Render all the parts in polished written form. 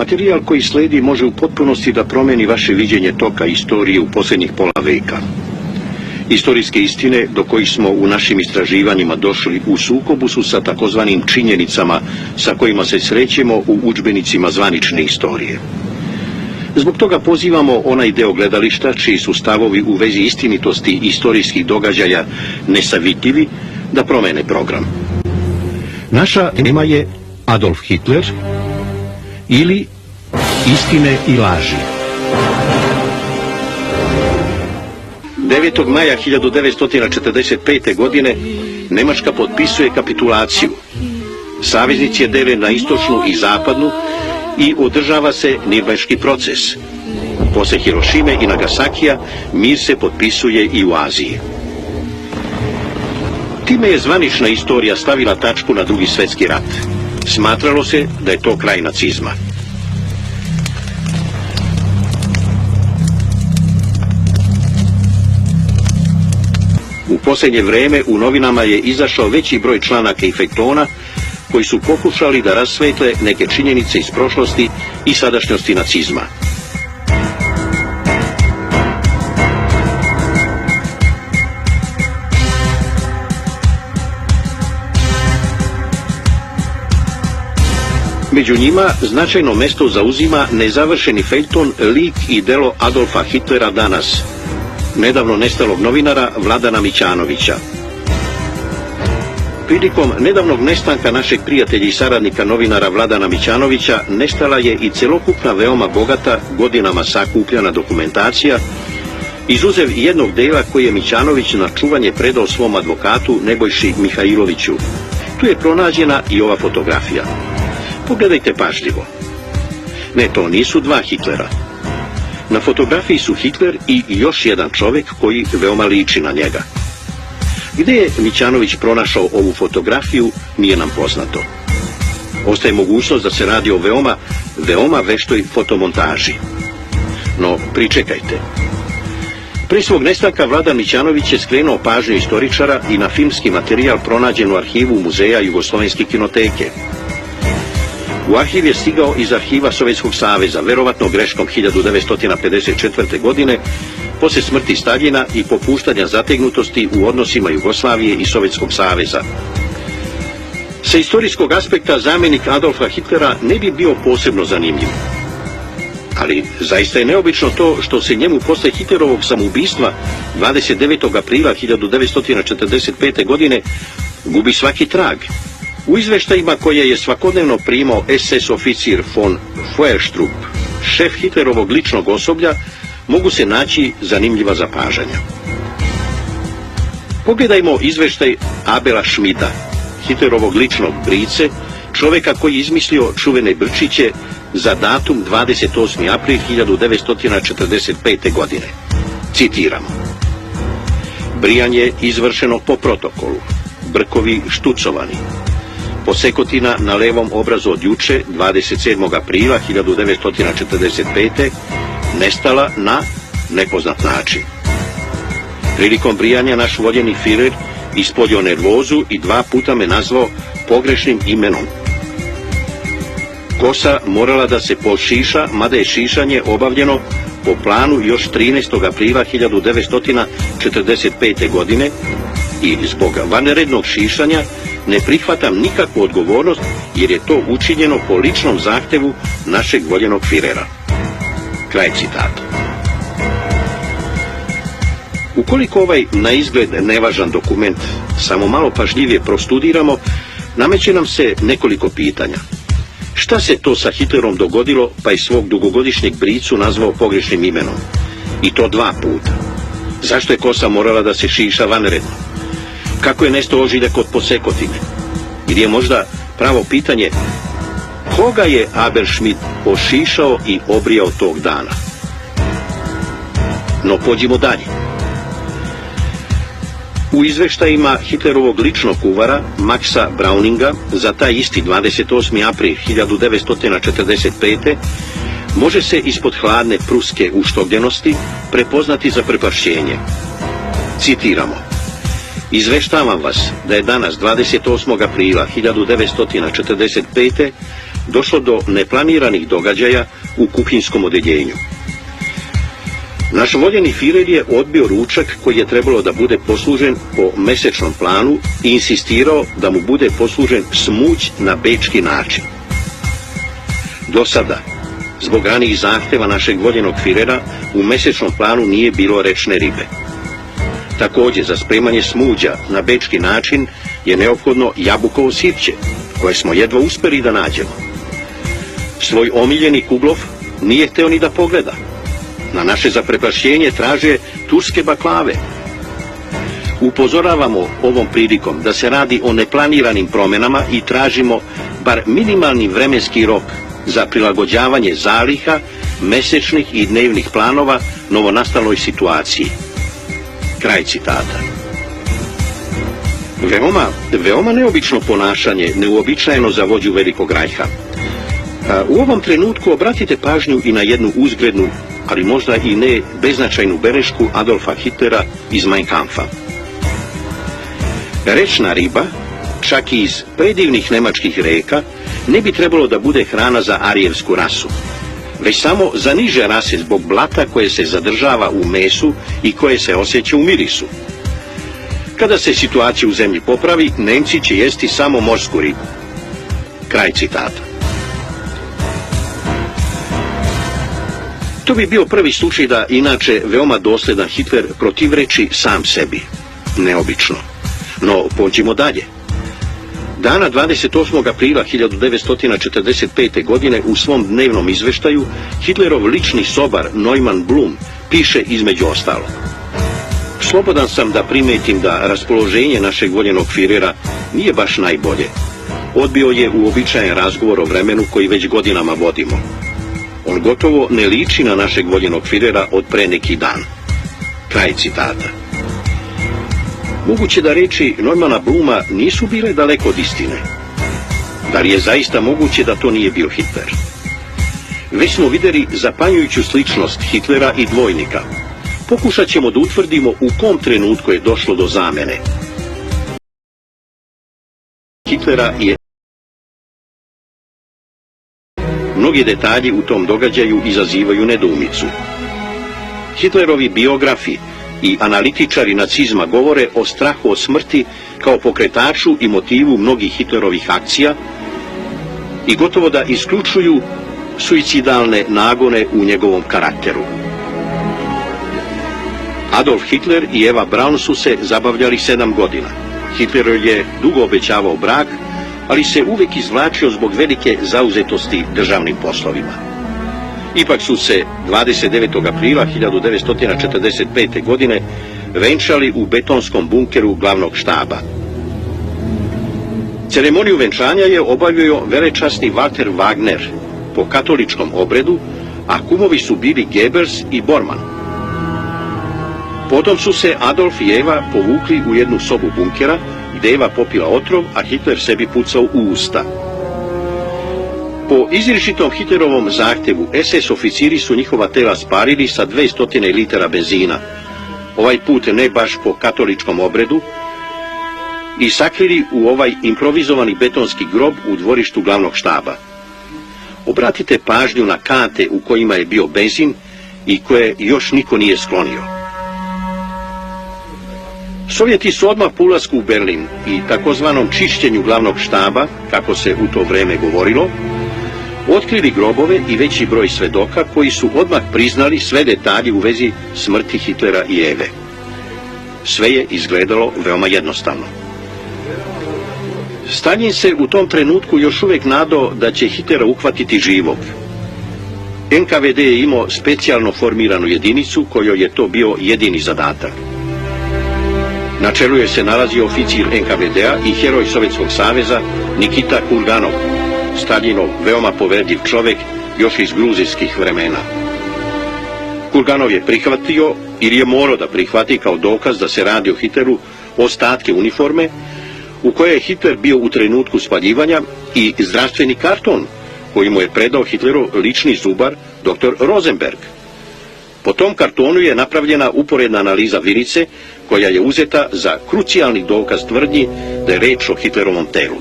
Materijal koji slijedi može u potpunosti da promeni vaše viđenje toka istorije u posljednjih pola veka. Istorijske istine do kojih smo u našim istraživanjima došli u sukobu su sa takozvanim činjenicama sa kojima se srećemo u udžbenicima zvanične istorije. Zbog toga pozivamo onaj deo gledališta čiji su stavovi u vezi istinitosti istorijskih događaja nesavitljivi da promene program. Naša tema je Adolf Hitler ili istine i laži. 9. maja 1945. godine Nemačka potpisuje kapitulaciju. Saveznici je dele na istočnu i zapadnu i održava se Nirnberški proces. Posle Hirošime i Nagasakija mir se potpisuje i u Aziji. Time je zvanična istorija stavila tačku na Drugi svjetski rat. Smatralo se da je to kraj nacizma. U posljednje vrijeme u novinama je izašao veći broj članaka i fektona koji su pokušali da rasvetle neke činjenice iz prošlosti i sadašnjosti nacizma. Među njima značajno mesto zauzima nezavršeni feljton Lik i delo Adolfa Hitlera danas, nedavno nestalog novinara Vladana Mićanovića. Prilikom nedavnog nestanka našeg prijatelja i saradnika novinara Vladana Mićanovića nestala je i celokupna veoma bogata, godinama sakupljena dokumentacija, izuzev jednog dela koji je Mićanović na čuvanje predao svom advokatu Nebojši Mihajloviću. Tu je pronađena i ova fotografija. Pogledajte pažljivo. Ne, to nisu dva Hitlera. Na fotografiji su Hitler i još jedan čovjek koji veoma liči na njega. Gdje je Mićanović pronašao ovu fotografiju, nije nam poznato. Ostaje mogućnost da se radi o veoma veštoj fotomontaži. No, pričekajte. Prije svog nestanka Vladan Mićanović je skrenuo pažnju istoričara i na filmski materijal pronađen u arhivu Muzeja Jugoslovenske kinoteke. U arhiv je stigao iz arhiva Sovjetskog saveza, verovatno greškom 1954. godine, poslije smrti Staljina i popuštanja zategnutosti u odnosima Jugoslavije i Sovjetskog saveza. Sa istorijskog aspekta zamjenik Adolfa Hitlera ne bi bio posebno zanimljiv. Ali zaista je neobično to što se njemu posle Hitlerovog samoubistva 29. aprila 1945. godine gubi svaki trag. U izveštajima koje je svakodnevno primao SS oficir von Feuerstrup, šef Hitlerovog ličnog osoblja, mogu se naći zanimljiva zapažanja. Pogledajmo izveštaj Abela Schmida, Hitlerovog ličnog brice, čovjeka koji je izmislio čuvene brčiće za datum 28. april 1945. godine. Citiramo. Brijanje izvršeno po protokolu, brkovi štucovani, posekotina na levom obrazu od juče, 27. aprila 1945. nestala na nepoznat način. Prilikom brijanja naš voljeni Führer ispoljio nervozu i 2 puta me nazvao pogrešnim imenom. Kosa morala da se pošiša, mada je šišanje obavljeno po planu još 13. aprila 1945. godine i zbog vanrednog šišanja ne prihvatam nikakvu odgovornost jer je to učinjeno po ličnom zahtevu našeg voljenog Führera. Kraj citata. Ukoliko ovaj na izgled nevažan dokument samo malo pažljivije prostudiramo, nameće nam se nekoliko pitanja. Šta se to sa Hitlerom dogodilo pa je svog dugogodišnjeg bricu nazvao pogrešnim imenom? I to 2 puta. Zašto je kosa morala da se šiša vanredno? Kako je nestao ožiljak od posekotine? Ili je možda pravo pitanje koga je Abel Schmid ošišao i obrijao tog dana? No pođimo dalje. U izveštajima Hitlerovog ličnog kuvara Maxa Browninga za taj isti 28. april 1945. može se ispod hladne pruske uštogljenosti prepoznati zaprepašćenje. Citiramo. Izveštavam vas da je danas 28. aprila 1945. došlo do neplaniranih događaja u kuhinskom odeljenju. Naš voljeni Führer je odbio ručak koji je trebalo da bude poslužen po mesečnom planu i insistirao da mu bude poslužen smuć na bečki način. Do sada, zbog ranijih zahteva našeg voljenog Führera, u mesečnom planu nije bilo rečne ribe. Također, za spremanje smuđa na bečki način je neophodno jabukovo sirće, koje smo jedva uspeli da nađemo. Svoj omiljeni kuglov nije hteo ni da pogleda. Na naše zaprepašćenje traže turske baklave. Upozoravamo ovom prilikom da se radi o neplaniranim promjenama i tražimo bar minimalni vremenski rok za prilagođavanje zaliha, mesečnih i dnevnih planova novonastaloj situaciji. Kraj citata. Veoma neobično ponašanje, neuobičajeno za vođu Velikog rajha. U ovom trenutku obratite pažnju i na jednu uzgrednu, ali možda i ne beznačajnu belešku Adolfa Hitlera iz Mein Kampfa. Rečna riba, čak i iz predivnih nemačkih reka, ne bi trebalo da bude hrana za arijevsku rasu, već samo za niže rase zbog blata koje se zadržava u mesu i koje se osjeća u mirisu. Kada se situacija u zemlji popravi, Nemci će jesti samo morsku ribu. Kraj citata. To bi bio prvi slučaj da inače veoma dosledan Hitler protivreči sam sebi. Neobično. No, pođimo dalje. Dana 28. aprila 1945. godine u svom dnevnom izveštaju Hitlerov lični sobar Neumann Blum piše između ostalog: slobodan sam da primetim da raspoloženje našeg voljenog Führera nije baš najbolje. Odbio je uobičajen razgovor o vremenu koji već godinama vodimo. On gotovo ne liči na našeg voljenog Führera od pre neki dan. Kraj citata. Moguće da reči Neumanna Bluma nisu bile daleko od istine. Da li je zaista moguće da to nije bio Hitler? Već smo vidjeli zapanjujuću sličnost Hitlera i dvojnika. Pokušat ćemo da utvrdimo u kom trenutku je došlo do zamene Hitlera i mnogi detalji u tom događaju izazivaju nedoumicu. Hitlerovi biografi i analitičari nacizma govore o strahu od smrti kao pokretaču i motivu mnogih Hitlerovih akcija i gotovo da isključuju suicidalne nagone u njegovom karakteru. Adolf Hitler i Eva Braun su se zabavljali 7 godina. Hitler je dugo obećavao brak, ali se uvijek izvlačio zbog velike zauzetosti državnim poslovima. Ipak su se 29. aprila 1945. godine venčali u betonskom bunkeru glavnog štaba. Ceremoniju venčanja je obavio velečasni Walter Wagner po katoličkom obredu, a kumovi su bili Goebbels i Bormann. Potom su se Adolf i Eva povukli u jednu sobu bunkera, gdje Eva popila otrov, a Hitler sebi pucao u usta. Po izričitom Hitlerovom zahtjevu, SS oficiri su njihova tela spalili sa 200 litara benzina, ovaj put ne baš po katoličkom obredu, i sakrili u ovaj improvizovani betonski grob u dvorištu glavnog štaba. Obratite pažnju na kante u kojima je bio benzin i koje još niko nije sklonio. Sovjeti su odmah po ulasku u Berlin i takozvanom čišćenju glavnog štaba, kako se u to vreme govorilo, otkrili grobove i veći broj svedoka koji su odmah priznali sve detalje u vezi smrti Hitlera i Eve. Sve je izgledalo veoma jednostavno. Stalin se u tom trenutku još uvijek nadao da će Hitlera uhvatiti živog. NKVD je imao specijalno formiranu jedinicu kojoj je to bio jedini zadatak. Na čelu je se nalazio oficir NKVD-a i heroj Sovjetskog saveza Nikita Kurganov, Staljinov veoma poverljiv čovjek još iz gruzijskih vremena. Kurganov je prihvatio ili je morao da prihvati kao dokaz da se radi o Hitleru ostatke uniforme u kojoj je Hitler bio u trenutku spaljivanja i zdravstveni karton koji mu je predao Hitlerov lični zubar dr. Rosenberg. Po tom kartonu je napravljena uporedna analiza virice koja je uzeta za krucijalni dokaz tvrdnji da je reč o Hitlerovom telu.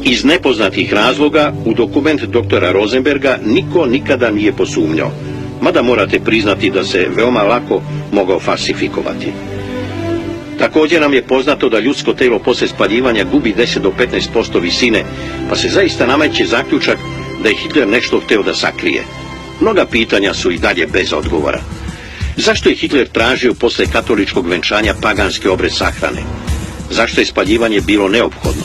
Iz nepoznatih razloga u dokument doktora Rosenberga niko nikada nije posumnjao, mada morate priznati da se veoma lako mogao falsifikovati. Također nam je poznato da ljudsko telo poslije spaljivanja gubi 10 do 15% visine, pa se zaista nameće zaključak da je Hitler nešto htio da sakrije. Mnoga pitanja su i dalje bez odgovora. Zašto je Hitler tražio poslije katoličkog venčanja paganski obred sahrane? Zašto je spaljivanje bilo neophodno?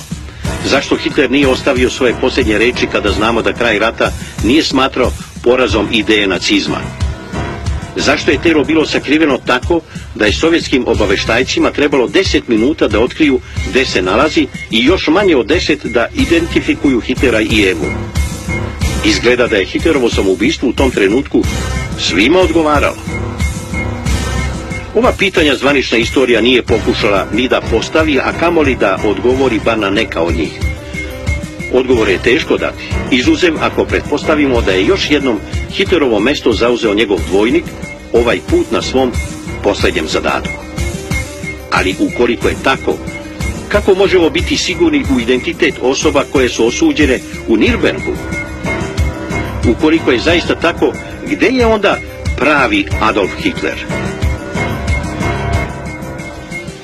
Zašto Hitler nije ostavio svoje posljednje riječi kada znamo da kraj rata nije smatrao porazom ideje nacizma? Zašto je telo bilo sakriveno tako da je sovjetskim obaveštajcima trebalo 10 minuta da otkriju gdje se nalazi i još manje od 10 da identifikuju Hitlera i Evu? Izgleda da je Hitlerovo samoubistvo u tom trenutku svima odgovaralo. Ova pitanja zvanična istorija nije pokušala ni da postavi, a kamoli da odgovori bar na neka od njih. Odgovor je teško dati, izuzev ako pretpostavimo da je još jednom Hitlerovo mesto zauzeo njegov dvojnik, ovaj put na svom posljednjem zadatku. Ali ukoliko je tako, kako možemo biti sigurni u identitet osoba koje su osuđene u Nirnbergu? Ukoliko je zaista tako, gdje je onda pravi Adolf Hitler?